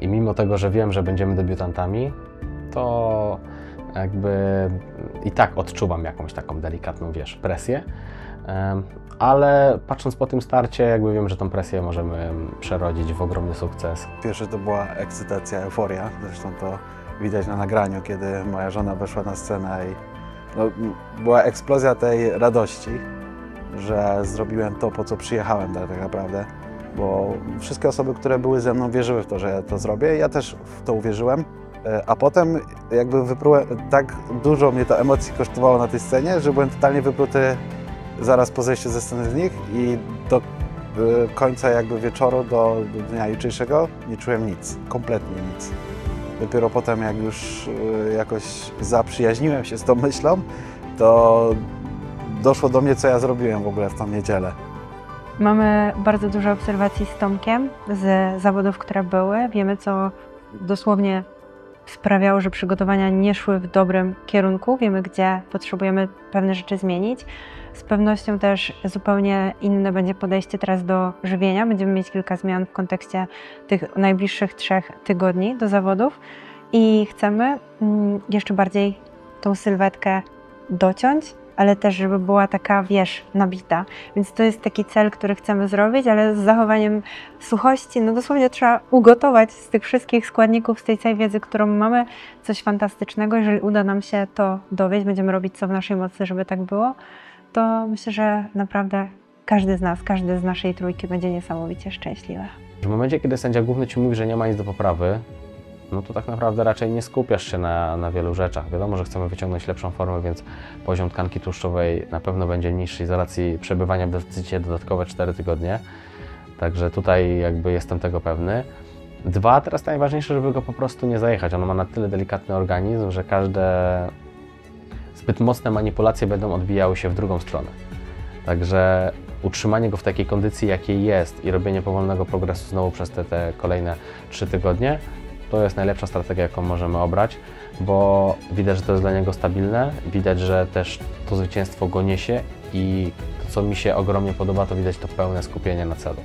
I mimo tego, że wiem, że będziemy debiutantami, to jakby i tak odczuwam jakąś taką delikatną, presję. Ale patrząc po tym starcie, jakby wiem, że tą presję możemy przerodzić w ogromny sukces. Pierwsze to była ekscytacja, euforia. Zresztą to widać na nagraniu, kiedy moja żona weszła na scenę i była eksplozja tej radości, że zrobiłem to, po co przyjechałem tak naprawdę. Bo wszystkie osoby, które były ze mną, wierzyły w to, że ja to zrobię. Ja też w to uwierzyłem. A potem jakby wyprułem, tak dużo mnie to emocji kosztowało na tej scenie, że byłem totalnie wypruty zaraz po zejściu ze sceny z nich i do końca jakby wieczoru, do dnia jutrzejszego nie czułem nic, kompletnie nic. Dopiero potem, jak już jakoś zaprzyjaźniłem się z tą myślą, to doszło do mnie, co ja zrobiłem w ogóle w tą niedzielę. Mamy bardzo dużo obserwacji z Tomkiem z zawodów, które były. Wiemy, co dosłownie sprawiało, że przygotowania nie szły w dobrym kierunku. Wiemy, gdzie potrzebujemy pewne rzeczy zmienić. Z pewnością też zupełnie inne będzie podejście teraz do żywienia. Będziemy mieć kilka zmian w kontekście tych najbliższych 3 tygodni do zawodów i chcemy jeszcze bardziej tą sylwetkę dociąć, ale też żeby była taka, wiesz, nabita. Więc to jest taki cel, który chcemy zrobić, ale z zachowaniem suchości, no dosłownie trzeba ugotować z tych wszystkich składników, z tej całej wiedzy, którą mamy, coś fantastycznego. Jeżeli uda nam się to dowieść, będziemy robić co w naszej mocy, żeby tak było, to myślę, że naprawdę każdy z naszej trójki będzie niesamowicie szczęśliwy. W momencie, kiedy sędzia główny ci mówi, że nie ma nic do poprawy, no to tak naprawdę raczej nie skupiasz się na wielu rzeczach. Wiadomo, że chcemy wyciągnąć lepszą formę, więc poziom tkanki tłuszczowej na pewno będzie niższy z racji przebywania w deficycie dodatkowe 4 tygodnie. Także tutaj jakby jestem tego pewny. 2, teraz najważniejsze, żeby go po prostu nie zajechać. On ma na tyle delikatny organizm, że każde zbyt mocne manipulacje będą odbijały się w drugą stronę. Także utrzymanie go w takiej kondycji, jakiej jest i robienie powolnego progresu znowu przez te kolejne 3 tygodnie, to jest najlepsza strategia, jaką możemy obrać, bo widać, że to jest dla niego stabilne, widać, że też to zwycięstwo go niesie i to, co mi się ogromnie podoba, to widać to pełne skupienie na celu,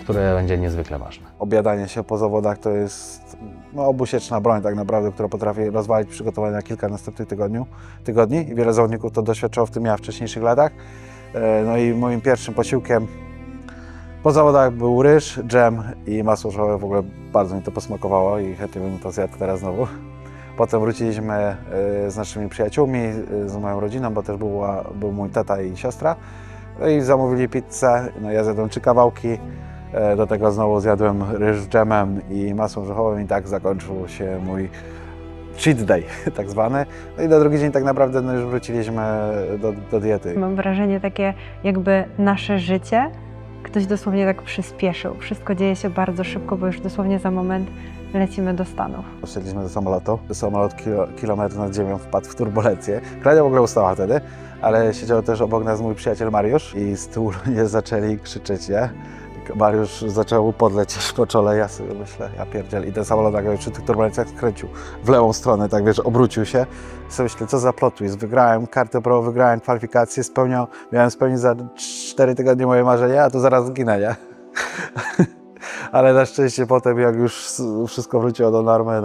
które będzie niezwykle ważne. Objadanie się po zawodach to jest obusieczna broń tak naprawdę, która potrafi rozwalić przygotowania na kilka następnych tygodni i wiele zawodników to doświadczało w tym ja w wcześniejszych latach. No i moim pierwszym posiłkiem po zawodach był ryż, dżem i masło orzechowe. W ogóle bardzo mi to posmakowało i chętnie bym to zjadł teraz znowu. Potem wróciliśmy z naszymi przyjaciółmi, z moją rodziną, bo też był mój tata i siostra. No i zamówili pizzę, no ja zjadłem 3 kawałki. Do tego znowu zjadłem ryż z dżemem i masłem orzechowym i tak zakończył się mój cheat day tak zwany. No i na drugi dzień tak naprawdę już wróciliśmy do diety. Mam wrażenie takie, jakby nasze życie ktoś dosłownie tak przyspieszył. Wszystko dzieje się bardzo szybko, bo już dosłownie za moment lecimy do Stanów. Wsiedliśmy do samolotu. Samolot kilometr nad ziemią wpadł w turbulencję. Klania w ogóle ustała wtedy, ale siedział też obok nas mój przyjaciel Mariusz i z tyłu ludzie zaczęli krzyczeć, nie? Mariusz zaczął podlecieć po czole, ja sobie myślę, ja pierdziel. I ten samolot tak przy tych turbulencjach skręcił w lewą stronę, tak wiesz, obrócił się. I sobie myślę, co za plot twist. Wygrałem kartę pro, wygrałem kwalifikacje, miałem spełnić za 4 tygodnie moje marzenia, a tu zaraz zginę, nie? Ale na szczęście potem, jak już wszystko wróciło do normy,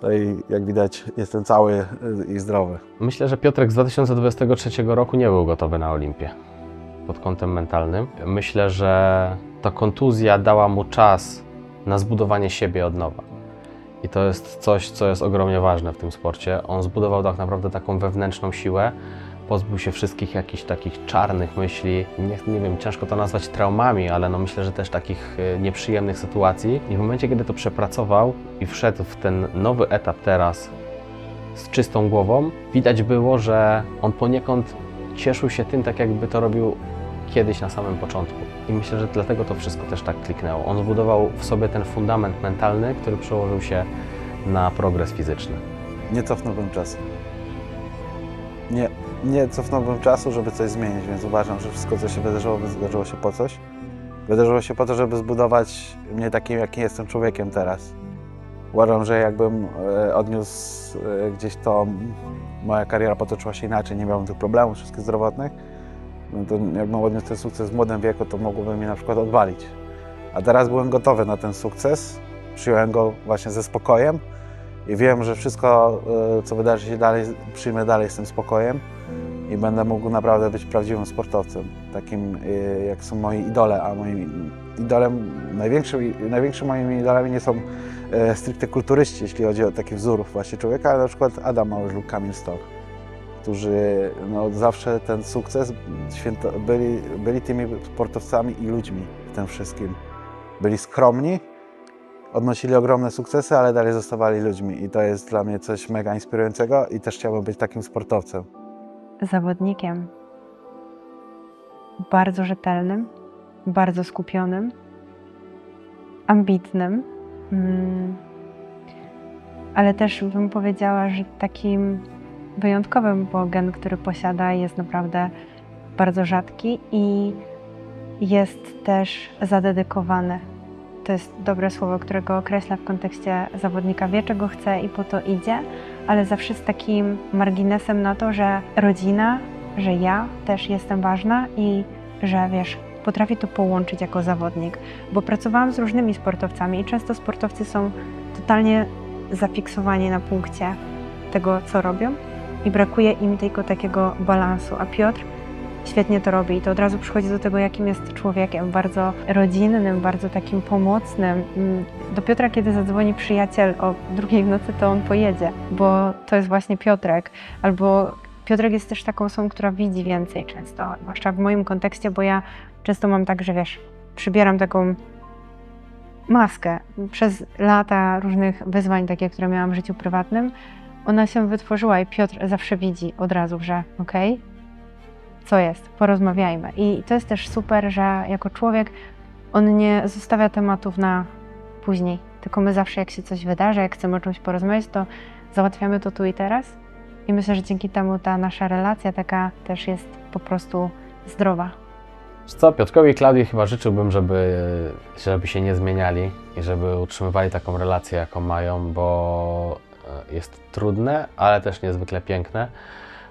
no i jak widać, jestem cały i zdrowy. Myślę, że Piotrek z 2023 roku nie był gotowy na Olimpię pod kątem mentalnym. Myślę, że ta kontuzja dała mu czas na zbudowanie siebie od nowa. I to jest coś, co jest ogromnie ważne w tym sporcie. On zbudował tak naprawdę taką wewnętrzną siłę, pozbył się wszystkich jakichś takich czarnych myśli, nie wiem, ciężko to nazwać traumami, ale no myślę, że też takich nieprzyjemnych sytuacji. I w momencie, kiedy to przepracował i wszedł w ten nowy etap teraz z czystą głową, widać było, że on poniekąd cieszył się tym, tak jakby to robił kiedyś na samym początku. I myślę, że dlatego to wszystko też tak kliknęło. On zbudował w sobie ten fundament mentalny, który przełożył się na progres fizyczny. Nie cofnąłbym czasu. Nie cofnąłbym czasu, żeby coś zmienić, więc uważam, że wszystko, co się wydarzyło się po coś. Wydarzyło się po to, żeby zbudować mnie takim, jakim jestem człowiekiem teraz. Uważam, że jakbym odniósł gdzieś to, moja kariera potoczyła się inaczej, nie miałbym tych problemów wszystkich zdrowotnych, no to jakbym odniósł ten sukces w młodym wieku, to mogłoby mnie na przykład odwalić. A teraz byłem gotowy na ten sukces, przyjąłem go właśnie ze spokojem i wiem, że wszystko, co wydarzy się dalej, przyjmę dalej z tym spokojem i będę mógł naprawdę być prawdziwym sportowcem, takim jak są moi idole, a moim idolem, największymi moimi idolami nie są stricte kulturyści, jeśli chodzi o taki wzór właśnie człowieka, ale na przykład Adam Małysz lub Kamil Stoch, którzy no, zawsze ten sukces byli tymi sportowcami i ludźmi w tym wszystkim. Byli skromni, odnosili ogromne sukcesy, ale dalej zostawali ludźmi i to jest dla mnie coś mega inspirującego i też chciałbym być takim sportowcem. Zawodnikiem bardzo rzetelnym, bardzo skupionym, ambitnym, ale też bym powiedziała, że takim wyjątkowym, bo gen, który posiada, jest naprawdę bardzo rzadki i jest też zadedykowany. To jest dobre słowo, które go określa w kontekście zawodnika. Wie, czego chce i po to idzie, ale zawsze z takim marginesem na to, że rodzina, że ja też jestem ważna i że wiesz, potrafi to połączyć jako zawodnik. Bo pracowałam z różnymi sportowcami i często sportowcy są totalnie zafiksowani na punkcie tego, co robią i brakuje im tylko takiego balansu, a Piotr świetnie to robi i to od razu przychodzi do tego, jakim jest człowiekiem, bardzo rodzinnym, bardzo takim pomocnym. Do Piotra, kiedy zadzwoni przyjaciel o 2 w nocy, to on pojedzie, bo to jest właśnie Piotrek. Albo Piotrek jest też taką osobą, która widzi więcej często, zwłaszcza w moim kontekście, bo ja często mam tak, że wiesz, przybieram taką maskę. Przez lata różnych wyzwań, takie, które miałam w życiu prywatnym, ona się wytworzyła i Piotr zawsze widzi od razu, że okej, co jest, porozmawiajmy. I to jest też super, że jako człowiek on nie zostawia tematów na później, tylko my zawsze jak się coś wydarzy, jak chcemy o czymś porozmawiać, to załatwiamy to tu i teraz. I myślę, że dzięki temu ta nasza relacja taka też jest po zdrowa. Wiesz co, Piotrkowi i Klaudii chyba życzyłbym, żeby się nie zmieniali i żeby utrzymywali taką relację, jaką mają, bo jest trudne, ale też niezwykle piękne,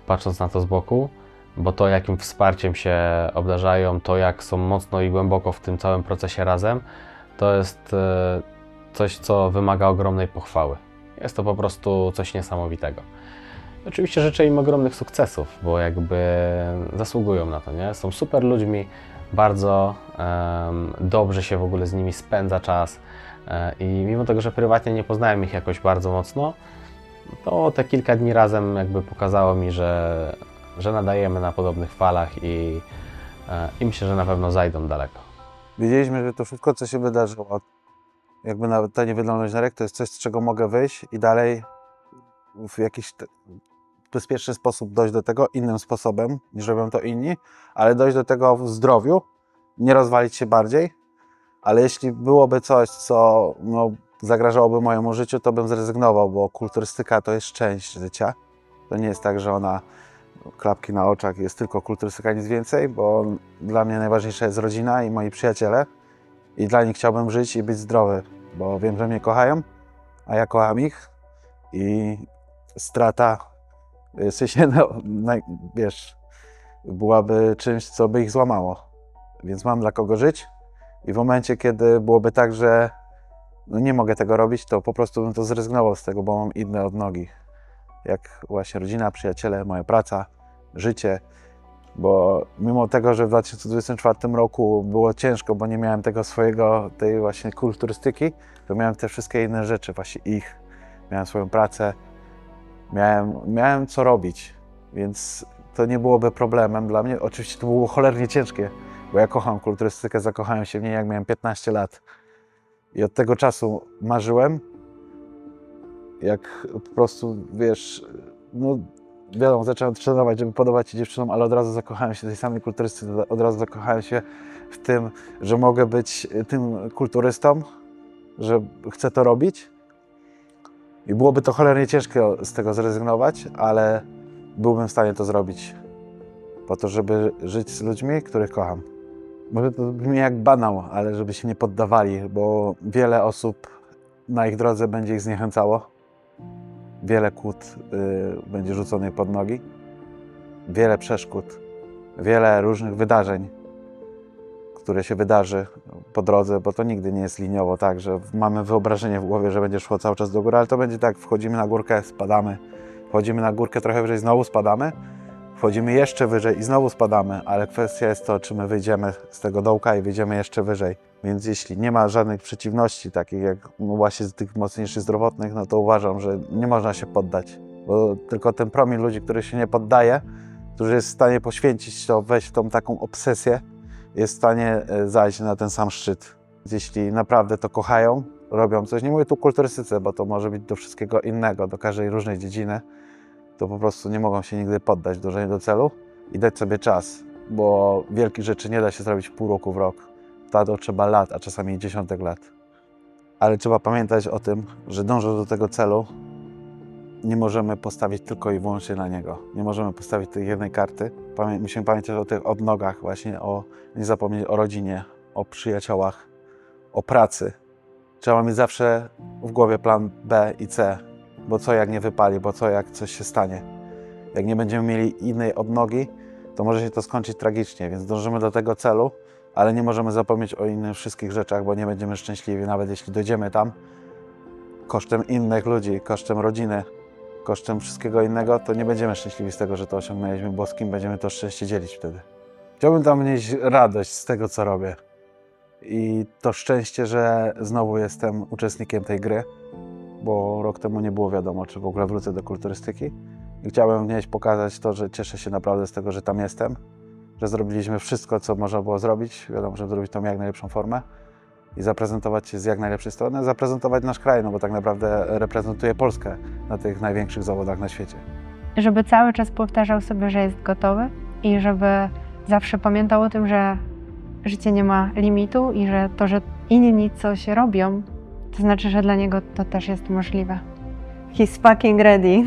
patrząc na to z boku, bo to, jakim wsparciem się obdarzają, to jak są mocno i głęboko w tym całym procesie razem, to jest coś, co wymaga ogromnej pochwały. Jest to po prostu coś niesamowitego. Oczywiście życzę im ogromnych sukcesów, bo jakby zasługują na to, nie? Są super ludźmi, bardzo dobrze się w ogóle z nimi spędza czas i mimo tego, że prywatnie nie poznałem ich jakoś bardzo mocno, to te kilka dni razem jakby pokazało mi, że nadajemy na podobnych falach i myślę, że na pewno zajdą daleko. Wiedzieliśmy, że to wszystko, co się wydarzyło, jakby nawet ta niewydolność nerek, to jest coś, z czego mogę wyjść i dalej w jakiś bezpieczny sposób dojść do tego, innym sposobem niż robią to inni, ale dojść do tego w zdrowiu, nie rozwalić się bardziej, ale jeśli byłoby coś, co zagrażałoby mojemu życiu, to bym zrezygnował, bo kulturystyka to jest część życia. To nie jest tak, że ona klapki na oczach jest tylko kulturystyka, nic więcej, bo dla mnie najważniejsza jest rodzina i moi przyjaciele i dla nich chciałbym żyć i być zdrowy, bo wiem, że mnie kochają, a ja kocham ich i strata, w sensie, wiesz, byłaby czymś, co by ich złamało, więc mam dla kogo żyć i w momencie, kiedy byłoby tak, że nie mogę tego robić, to po prostu bym to zrezygnował z tego, bo mam inne odnogi. Jak właśnie rodzina, przyjaciele, moja praca, życie, bo mimo tego, że w 2024 roku było ciężko, bo nie miałem tej właśnie kulturystyki, to miałem te wszystkie inne rzeczy, właśnie ich. Miałem swoją pracę, miałem co robić, więc to nie byłoby problemem dla mnie. Oczywiście to było cholernie ciężkie, bo ja kocham kulturystykę, zakochałem się w niej, jak miałem 15 lat. I od tego czasu marzyłem, jak po prostu, wiesz, wiadomo, zacząłem trenować, żeby podobać się dziewczynom, ale od razu zakochałem się w tej samej kulturystyce, od razu zakochałem się w tym, że mogę być tym kulturystą, że chcę to robić. I byłoby to cholernie ciężko z tego zrezygnować, ale byłbym w stanie to zrobić po to, żeby żyć z ludźmi, których kocham. Może to brzmi jak banał, ale żeby się nie poddawali, bo wiele osób na ich drodze będzie ich zniechęcało. Wiele kłód będzie rzuconych pod nogi. Wiele przeszkód, wiele różnych wydarzeń, które się wydarzy po drodze, bo to nigdy nie jest liniowo tak, że mamy wyobrażenie w głowie, że będzie szło cały czas do góry, ale to będzie tak, wchodzimy na górkę, spadamy, wchodzimy na górkę trochę wyżej, znowu spadamy, wchodzimy jeszcze wyżej i znowu spadamy, ale kwestia jest to, czy my wyjdziemy z tego dołka i wyjdziemy jeszcze wyżej. Więc jeśli nie ma żadnych przeciwności, takich jak właśnie z tych mocniejszych zdrowotnych, no to uważam, że nie można się poddać, bo tylko ten promil ludzi, który się nie poddaje, który jest w stanie poświęcić to, wejść w tą taką obsesję, jest w stanie zajść na ten sam szczyt. Jeśli naprawdę to kochają, robią coś, nie mówię tu o kulturystyce, bo to może być do wszystkiego innego, do każdej różnej dziedziny, to po prostu nie mogą się nigdy poddać dążeniu do celu i dać sobie czas, bo wielkich rzeczy nie da się zrobić w pół roku, w rok. To trzeba lat, a czasami dziesiątek lat. Ale trzeba pamiętać o tym, że dążąc do tego celu, nie możemy postawić tylko i wyłącznie na niego. Nie możemy postawić tej jednej karty. Musimy pamiętać o tych odnogach właśnie, nie zapomnieć o rodzinie, o przyjaciołach, o pracy. Trzeba mieć zawsze w głowie plan B i C, bo co jak nie wypali, bo co jak coś się stanie. Jak nie będziemy mieli innej odnogi, to może się to skończyć tragicznie, więc dążymy do tego celu, ale nie możemy zapomnieć o innych wszystkich rzeczach, bo nie będziemy szczęśliwi, nawet jeśli dojdziemy tam, kosztem innych ludzi, kosztem rodziny, kosztem wszystkiego innego, to nie będziemy szczęśliwi z tego, że to osiągnęliśmy, bo z kim będziemy to szczęście dzielić wtedy. Chciałbym tam mieć radość z tego, co robię. I to szczęście, że znowu jestem uczestnikiem tej gry, bo rok temu nie było wiadomo, czy w ogóle wrócę do kulturystyki. I chciałem wnieść, pokazać to, że cieszę się naprawdę z tego, że tam jestem, że zrobiliśmy wszystko, co można było zrobić. Wiadomo, żeby zrobić tą jak najlepszą formę i zaprezentować się z jak najlepszej strony, zaprezentować nasz kraj, no bo tak naprawdę reprezentuje Polskę na tych największych zawodach na świecie. Żeby cały czas powtarzał sobie, że jest gotowy i żeby zawsze pamiętał o tym, że życie nie ma limitu i że to, że inni coś robią, to znaczy, że dla niego to też jest możliwe. He's fucking ready.